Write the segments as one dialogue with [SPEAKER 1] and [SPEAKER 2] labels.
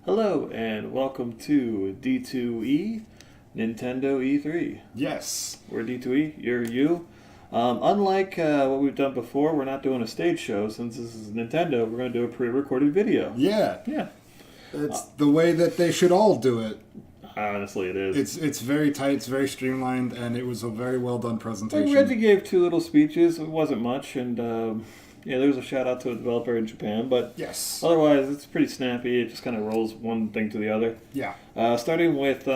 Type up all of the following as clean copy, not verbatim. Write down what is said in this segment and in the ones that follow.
[SPEAKER 1] Hello and welcome to D2E Nintendo E3.
[SPEAKER 2] Yes.
[SPEAKER 1] We're D2E, you're you. Unlike what we've done before, we're not doing a stage show. Since this is Nintendo, we're going to do a pre-recorded video.
[SPEAKER 2] Yeah.
[SPEAKER 1] Yeah.
[SPEAKER 2] It's the way that they should all do it.
[SPEAKER 1] Honestly, it is.
[SPEAKER 2] It's very tight, it's very streamlined, and it was a very well done presentation.
[SPEAKER 1] Reggie gave 2 little speeches. It wasn't much, and there was a shout out to a developer in Japan, but
[SPEAKER 2] Yes.
[SPEAKER 1] otherwise it's pretty snappy. It just kind of rolls one thing to the other.
[SPEAKER 2] Yeah.
[SPEAKER 1] Starting with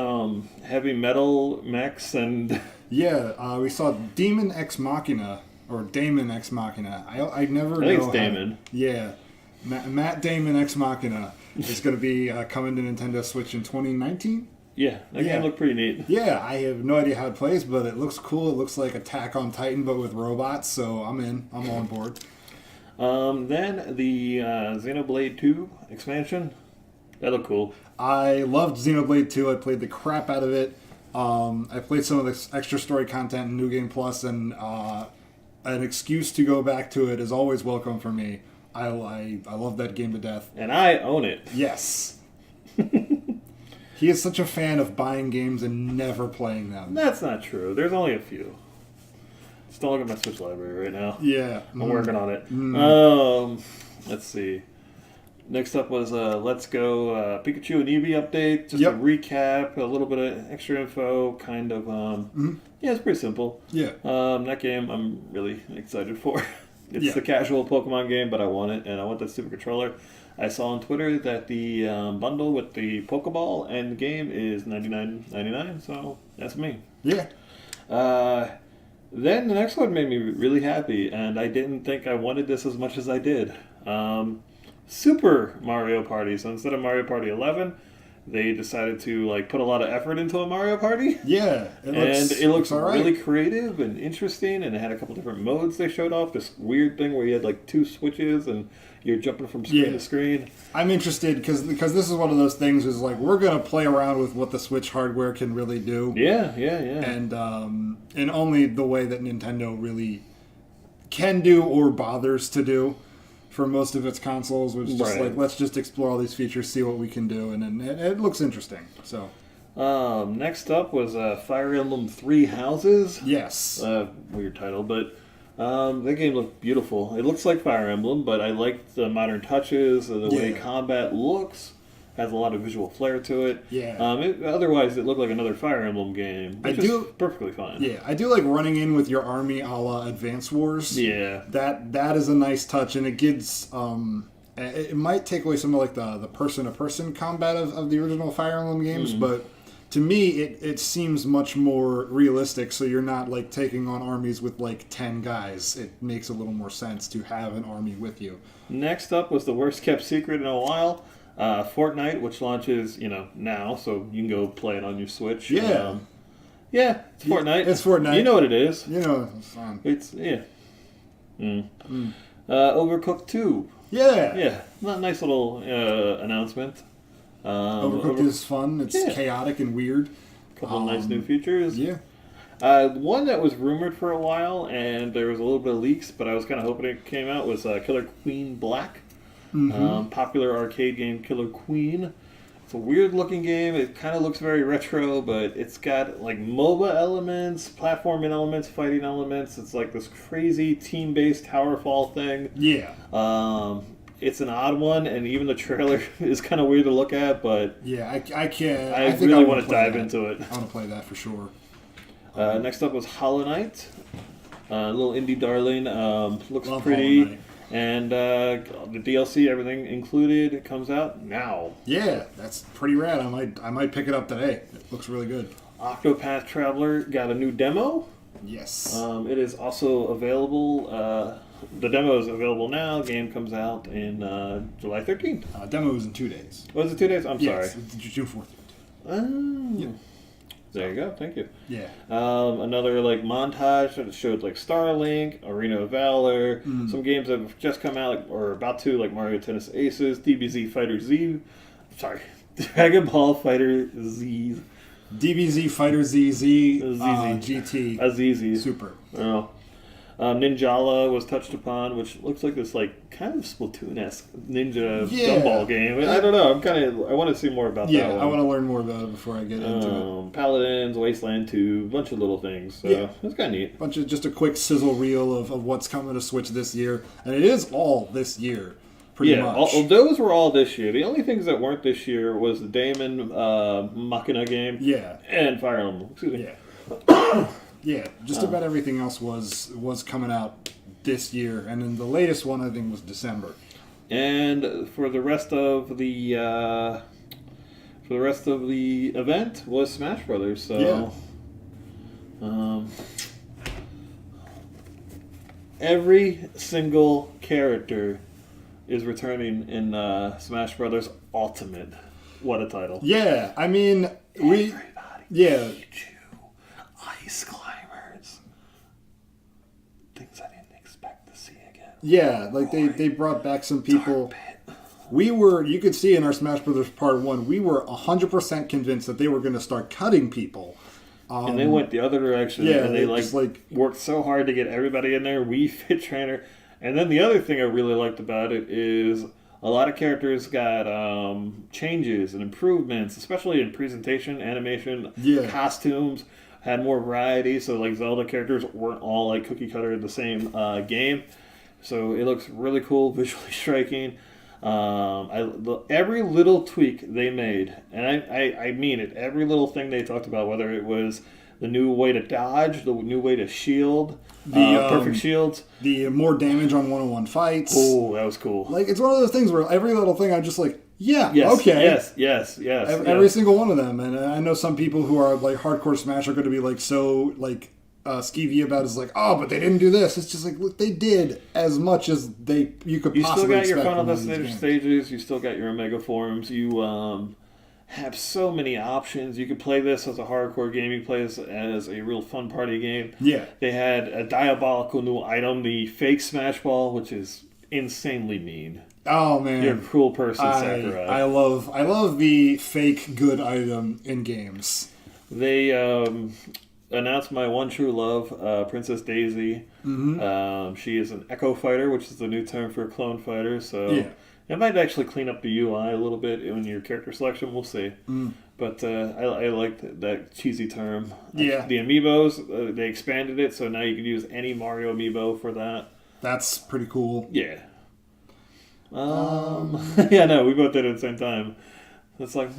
[SPEAKER 1] heavy metal mechs and...
[SPEAKER 2] Yeah, we saw Demon Ex Machina, or Damon Ex Machina. I never know.
[SPEAKER 1] I think it's Damon.
[SPEAKER 2] Yeah. Matt Damon Ex Machina is going to be coming to Nintendo Switch in 2019.
[SPEAKER 1] Yeah, that game looked pretty neat.
[SPEAKER 2] Yeah, I have no idea how it plays, but it looks cool. It looks like Attack on Titan, but with robots, so I'm in. I'm on board.
[SPEAKER 1] Then the Xenoblade 2 expansion. That looked cool.
[SPEAKER 2] I loved Xenoblade 2. I played the crap out of it. I played some of the extra story content in New Game Plus, and an excuse to go back to it is always welcome for me. I love that game to death.
[SPEAKER 1] And I own it.
[SPEAKER 2] Yes. He is such a fan of buying games and never playing them.
[SPEAKER 1] That's not true. There's only a few. Just don't look at my Switch library right now.
[SPEAKER 2] Yeah.
[SPEAKER 1] I'm working on it. Let's see. Next up was Let's Go Pikachu and Eevee update. Just a recap, a little bit of extra info, kind of. Yeah, it's pretty simple.
[SPEAKER 2] Yeah.
[SPEAKER 1] That game I'm really excited for. It's the casual Pokemon game, but I want it, and I want that Super Controller. I saw on Twitter that the bundle with the Pokeball and the game is $99.99, so that's me.
[SPEAKER 2] Yeah.
[SPEAKER 1] Then the next one made me really happy, and I didn't think I wanted this as much as I did. Super Mario Party. So instead of Mario Party 11, they decided to put a lot of effort into a Mario Party.
[SPEAKER 2] Yeah,
[SPEAKER 1] it looks
[SPEAKER 2] right.
[SPEAKER 1] really creative and interesting, and it had a couple different modes they showed off. This weird thing where you had 2 switches and you're jumping from screen to screen.
[SPEAKER 2] I'm interested because this is one of those things is we're gonna play around with what the Switch hardware can really do.
[SPEAKER 1] Yeah.
[SPEAKER 2] And only the way that Nintendo really can do or bothers to do for most of its consoles, which is just let's just explore all these features, see what we can do, and it looks interesting. So,
[SPEAKER 1] next up was Fire Emblem 3 Houses.
[SPEAKER 2] Yes.
[SPEAKER 1] Weird title, but that game looked beautiful. It looks like Fire Emblem, but I liked the modern touches, the way combat looks. Has a lot of visual flair to it.
[SPEAKER 2] Yeah.
[SPEAKER 1] Otherwise, it looked like another Fire Emblem game, which is perfectly fine.
[SPEAKER 2] Yeah, I do like running in with your army a la Advance Wars.
[SPEAKER 1] Yeah.
[SPEAKER 2] That is a nice touch, and it gives... it might take away some of the person-to-person combat of the original Fire Emblem games, but to me, it seems much more realistic, so you're not taking on armies with 10 guys. It makes a little more sense to have an army with you.
[SPEAKER 1] Next up was the worst-kept secret in a while. Fortnite, which launches, now, so you can go play it on your Switch.
[SPEAKER 2] Yeah.
[SPEAKER 1] It's Fortnite.
[SPEAKER 2] It's Fortnite.
[SPEAKER 1] You know what it is.
[SPEAKER 2] It's fun.
[SPEAKER 1] Overcooked 2.
[SPEAKER 2] Yeah.
[SPEAKER 1] Yeah. Nice little announcement.
[SPEAKER 2] Overcooked is fun. It's chaotic and weird.
[SPEAKER 1] A couple of nice new features.
[SPEAKER 2] Yeah.
[SPEAKER 1] One that was rumored for a while, and there was a little bit of leaks, but I was kind of hoping it came out, was Killer Queen Black. Popular arcade game Killer Queen. It's a weird looking game. It kind of looks very retro, but it's got MOBA elements, platforming elements, fighting elements. It's this crazy team-based tower fall thing.
[SPEAKER 2] Yeah.
[SPEAKER 1] It's an odd one, and even the trailer is kind of weird to look at, but
[SPEAKER 2] yeah, I can't.
[SPEAKER 1] I think really want to dive into it.
[SPEAKER 2] I want to play that for sure.
[SPEAKER 1] Next up was Hollow Knight. A little indie darling. Looks pretty. And the DLC, everything included, it comes out now.
[SPEAKER 2] Yeah, that's pretty rad. I might pick it up today. It looks really good.
[SPEAKER 1] Octopath Traveler got a new demo.
[SPEAKER 2] Yes.
[SPEAKER 1] It is also available. The demo is available now. Game comes out in July 13th.
[SPEAKER 2] Demo is in 2 days.
[SPEAKER 1] Was it 2 days? I'm sorry.
[SPEAKER 2] It's June 4th.
[SPEAKER 1] Oh.
[SPEAKER 2] Yeah.
[SPEAKER 1] There you go. Thank you.
[SPEAKER 2] Yeah.
[SPEAKER 1] Another montage that showed Starlink, Arena of Valor, some games that have just come out or about to, like Mario Tennis Aces, DBZ Fighter Z, Dragon Ball Fighter Z,
[SPEAKER 2] DBZ Fighter ZZ, GT,
[SPEAKER 1] Azizi,
[SPEAKER 2] Super.
[SPEAKER 1] Oh. Ninjala was touched upon, which looks like this like kind of Splatoon-esque ninja
[SPEAKER 2] Yeah.
[SPEAKER 1] gumball game. I don't know. I want to see more about that
[SPEAKER 2] Yeah,
[SPEAKER 1] one.
[SPEAKER 2] I want to learn more about it before I get into it.
[SPEAKER 1] Paladins, Wasteland 2, a bunch of little things. So
[SPEAKER 2] Yeah.
[SPEAKER 1] it's kind of neat.
[SPEAKER 2] Just a quick sizzle reel of what's coming to Switch this year. And it is all this year, pretty much.
[SPEAKER 1] Those were all this year. The only things that weren't this year was the Daemon Machina game.
[SPEAKER 2] Yeah.
[SPEAKER 1] And Fire Emblem. Excuse me.
[SPEAKER 2] Yeah. Yeah, just about everything else was coming out this year, and then the latest one I think was December.
[SPEAKER 1] And for the rest of the event was Smash Brothers. So, every single character is returning in Smash Brothers Ultimate. What a title!
[SPEAKER 2] Yeah, I mean
[SPEAKER 1] Ice climbers. Things I didn't expect to see again.
[SPEAKER 2] Yeah, like they brought back some people. You could see in our Smash Brothers Part 1, we were 100% convinced that they were going to start cutting people.
[SPEAKER 1] And they went the other direction.
[SPEAKER 2] Yeah,
[SPEAKER 1] and they worked so hard to get everybody in there. Wii Fit Trainer. And then the other thing I really liked about it is a lot of characters got changes and improvements, especially in presentation, animation, costumes. Had more variety, so like Zelda characters weren't all like cookie cutter in the same game. So it looks really cool, visually striking. Every little tweak they made, and I mean it, every little thing they talked about, whether it was the new way to dodge, the new way to shield, perfect shields.
[SPEAKER 2] The more damage on one-on-one fights.
[SPEAKER 1] Oh, that was cool.
[SPEAKER 2] Like, it's one of those things where every little thing I'm just like, yeah,
[SPEAKER 1] yes,
[SPEAKER 2] okay.
[SPEAKER 1] Yes.
[SPEAKER 2] Every single one of them. And I know some people who are like hardcore Smash are going to be like so like skeevy about it. It's like, oh, but they didn't do this. It's just like, look, they did as much as you could possibly expect. You still got
[SPEAKER 1] your Final Destination stages. You still got your Omega forms. You have so many options. You could play this as a hardcore game. You play this as a real fun party game.
[SPEAKER 2] Yeah. They
[SPEAKER 1] had a diabolical new item, the fake Smash Ball, which is insanely mean.
[SPEAKER 2] Oh man,
[SPEAKER 1] you're a cruel person, Sakurai.
[SPEAKER 2] I love the fake good item in games.
[SPEAKER 1] They announced my one true love, Princess Daisy. Mm-hmm. She is an Echo Fighter, which is the new term for a clone fighter. So it might actually clean up the UI a little bit in your character selection. We'll see. But I like that cheesy term.
[SPEAKER 2] Yeah.
[SPEAKER 1] The amiibos, they expanded it, so now you can use any Mario amiibo for that.
[SPEAKER 2] That's pretty cool.
[SPEAKER 1] Yeah. Yeah, no, we both did it at the same time. It's like,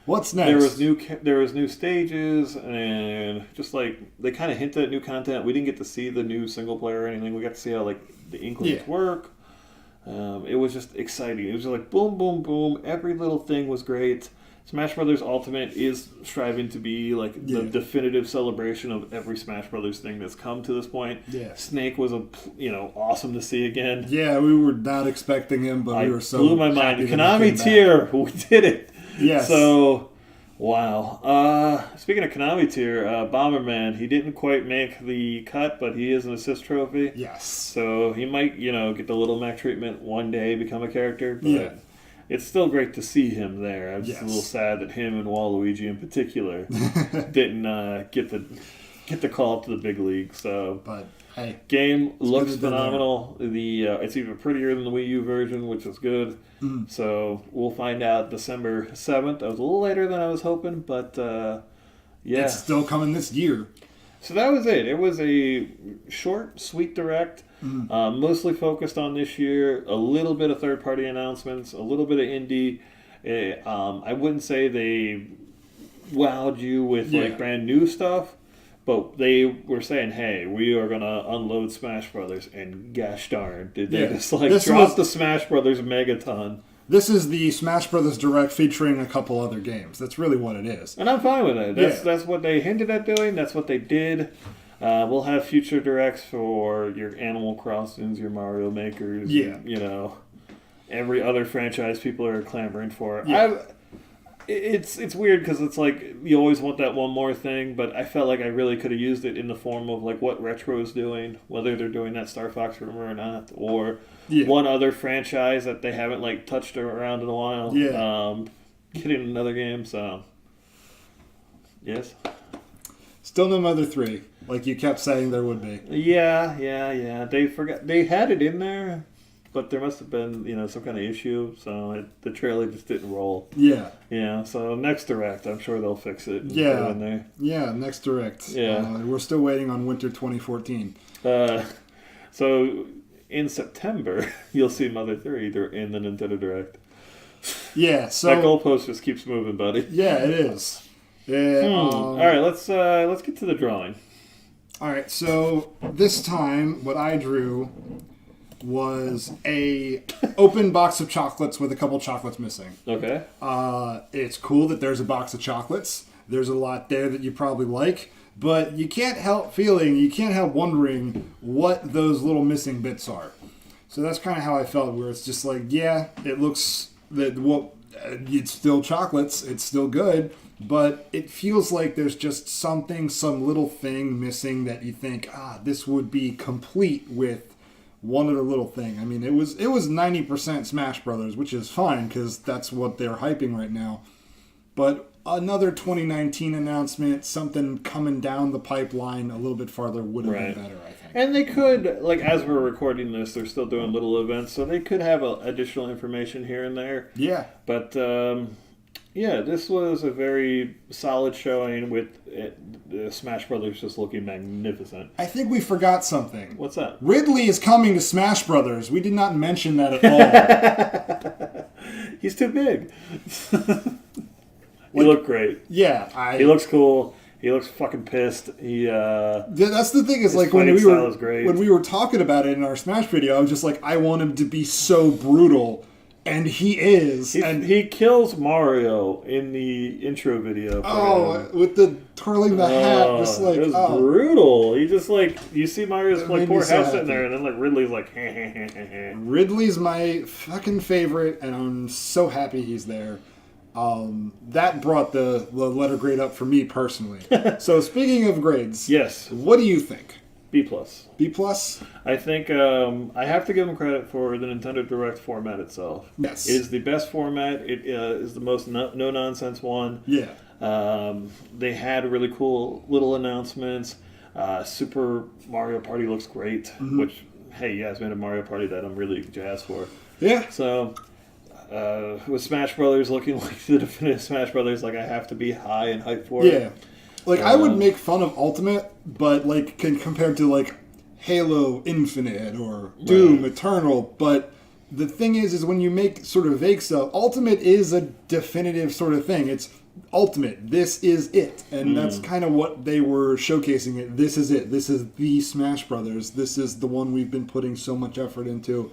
[SPEAKER 2] what's next?
[SPEAKER 1] There was new stages, and just like they kind of hinted at new content. We didn't get to see the new single player or anything. We got to see how like the Inklings work. It was just exciting. It was just like boom, boom, boom. Every little thing was great. Smash Brothers Ultimate is striving to be like the definitive celebration of every Smash Brothers thing that's come to this point.
[SPEAKER 2] Yeah.
[SPEAKER 1] Snake was awesome to see again.
[SPEAKER 2] Yeah, we were not expecting him, but we were so
[SPEAKER 1] blew my mind. Konami tier, we did it.
[SPEAKER 2] Yes.
[SPEAKER 1] So, wow. Speaking of Konami tier, Bomberman, he didn't quite make the cut, but he is an assist trophy.
[SPEAKER 2] Yes.
[SPEAKER 1] So he might, get the Little Mac treatment one day, become a character. But it's still great to see him there. I'm just a little sad that him and Waluigi in particular didn't get the call up to the big league. So,
[SPEAKER 2] but hey,
[SPEAKER 1] game looks phenomenal. It's even prettier than the Wii U version, which is good. So we'll find out December 7th. That was a little later than I was hoping, but
[SPEAKER 2] it's still coming this year.
[SPEAKER 1] So that was it. It was a short, sweet direct. Mostly focused on this year, a little bit of third-party announcements, a little bit of indie. I wouldn't say they wowed you with like brand new stuff, but they were saying, "Hey, we are gonna unload Smash Brothers," and gosh darn, did they just drop the Smash Brothers Megaton?
[SPEAKER 2] This is the Smash Brothers Direct featuring a couple other games. That's really what it is,
[SPEAKER 1] and I'm fine with it. That's what they hinted at doing. That's what they did. We'll have future directs for your Animal Crossings, your Mario Makers, every other franchise people are clamoring for. It's weird because it's like you always want that one more thing, but I felt like I really could have used it in the form of like what Retro is doing, whether they're doing that Star Fox rumor or not, or one other franchise that they haven't like touched around in a while. Getting another game, so yes.
[SPEAKER 2] Still no Mother 3, like you kept saying there would be.
[SPEAKER 1] Yeah. They forgot. They had it in there, but there must have been, some kind of issue, so the trailer just didn't roll.
[SPEAKER 2] Yeah.
[SPEAKER 1] Yeah, so next Direct, I'm sure they'll fix it. And put
[SPEAKER 2] Yeah.
[SPEAKER 1] it in there.
[SPEAKER 2] Yeah, next Direct.
[SPEAKER 1] Yeah.
[SPEAKER 2] We're still waiting on winter 2014.
[SPEAKER 1] So in September, you'll see Mother 3 in the Nintendo Direct.
[SPEAKER 2] Yeah, so
[SPEAKER 1] that goalpost just keeps moving, buddy.
[SPEAKER 2] Yeah, it is. Yeah.
[SPEAKER 1] All right, let's get to the drawing.
[SPEAKER 2] All right, so this time what I drew was a open box of chocolates with a couple chocolates missing.
[SPEAKER 1] Okay.
[SPEAKER 2] It's cool that there's a box of chocolates. There's a lot there that you probably like, but you can't help wondering what those little missing bits are. So that's kind of how I felt, where it's just like, yeah, it looks it's still chocolates, it's still good, but it feels like there's just some little thing missing that you think, this would be complete with one other little thing. I mean, it was 90% Smash Brothers, which is fine because that's what they're hyping right now. But another 2019 announcement, something coming down the pipeline a little bit farther would have been better, I think.
[SPEAKER 1] And they could, as we're recording this, they're still doing little events, so they could have additional information here and there.
[SPEAKER 2] Yeah.
[SPEAKER 1] But, this was a very solid showing with the Smash Brothers just looking magnificent.
[SPEAKER 2] I think we forgot something.
[SPEAKER 1] What's that?
[SPEAKER 2] Ridley is coming to Smash Brothers. We did not mention that at all.
[SPEAKER 1] He's too big. He looked great.
[SPEAKER 2] Yeah.
[SPEAKER 1] He looks cool. He looks fucking pissed.
[SPEAKER 2] That's the thing, is like when we were talking about it in our Smash video, I was just like, I want him to be so brutal. And he is.
[SPEAKER 1] He kills Mario in the intro video.
[SPEAKER 2] With the twirling the hat, just like,
[SPEAKER 1] it was brutal. He just you see Mario's poor hat sitting there, and then Ridley's like,
[SPEAKER 2] Ridley's my fucking favorite, and I'm so happy he's there. That brought the letter grade up for me personally. So speaking of grades,
[SPEAKER 1] yes,
[SPEAKER 2] what do you think?
[SPEAKER 1] B+.
[SPEAKER 2] B+?
[SPEAKER 1] I think I have to give them credit for the Nintendo Direct format itself.
[SPEAKER 2] Yes.
[SPEAKER 1] It is the best format. It is the most no-nonsense one.
[SPEAKER 2] Yeah.
[SPEAKER 1] They had really cool little announcements. Super Mario Party looks great, which, hey, you guys made a Mario Party that I'm really jazzed for.
[SPEAKER 2] Yeah.
[SPEAKER 1] So, with Smash Brothers looking like the definitive Smash Brothers, I have to be high and hyped for it.
[SPEAKER 2] Yeah. I would make fun of Ultimate, but compared to Halo Infinite or Doom Eternal. But the thing is when you make sort of vague stuff, Ultimate is a definitive sort of thing. It's Ultimate. This is it, and that's kind of what they were showcasing. It. This is it. This is the Smash Brothers. This is the one we've been putting so much effort into.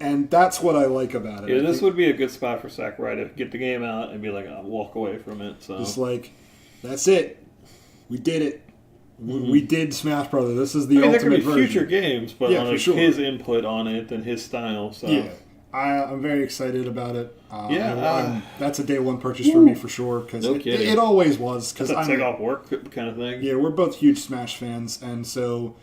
[SPEAKER 2] And that's what I like about it.
[SPEAKER 1] Yeah, this would be a good spot for Sakurai to get the game out and be like, I'll walk away from it. So
[SPEAKER 2] just that's it. We did it. We did Smash Brothers. This is the ultimate
[SPEAKER 1] there could be
[SPEAKER 2] version.
[SPEAKER 1] future games, but his input on it and his style. So
[SPEAKER 2] yeah, I'm very excited about it. That's a day one purchase for me for sure, because it always was.
[SPEAKER 1] Because it's a take off work kind of thing.
[SPEAKER 2] Yeah, we're both huge Smash fans, and so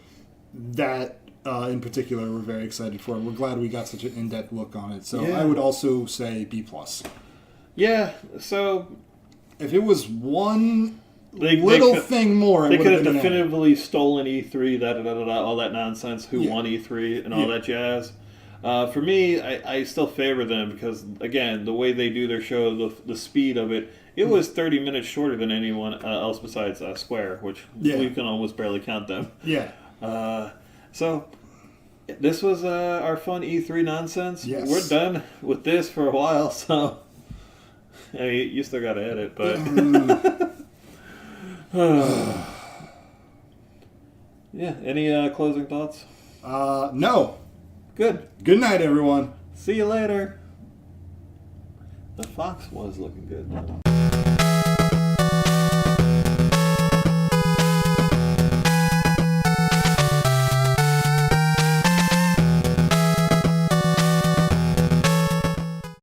[SPEAKER 2] that in particular we're very excited for. We're glad we got such an in-depth look on it. So I would also say B+.
[SPEAKER 1] Yeah. So
[SPEAKER 2] if it was one thing more,
[SPEAKER 1] they could have definitively stolen E3, all that nonsense, who won E3 and all that jazz. For me, I still favor them because, again, the way they do their show, the speed of it, it was 30 minutes shorter than anyone else besides Square, which we can almost barely count them.
[SPEAKER 2] Yeah.
[SPEAKER 1] So this was our fun E3 nonsense.
[SPEAKER 2] Yes.
[SPEAKER 1] We're done with this for a while, so I mean, you still got to edit, but yeah. Any closing thoughts?
[SPEAKER 2] No.
[SPEAKER 1] Good.
[SPEAKER 2] Good night, everyone.
[SPEAKER 1] See you later. The fox was looking good, though.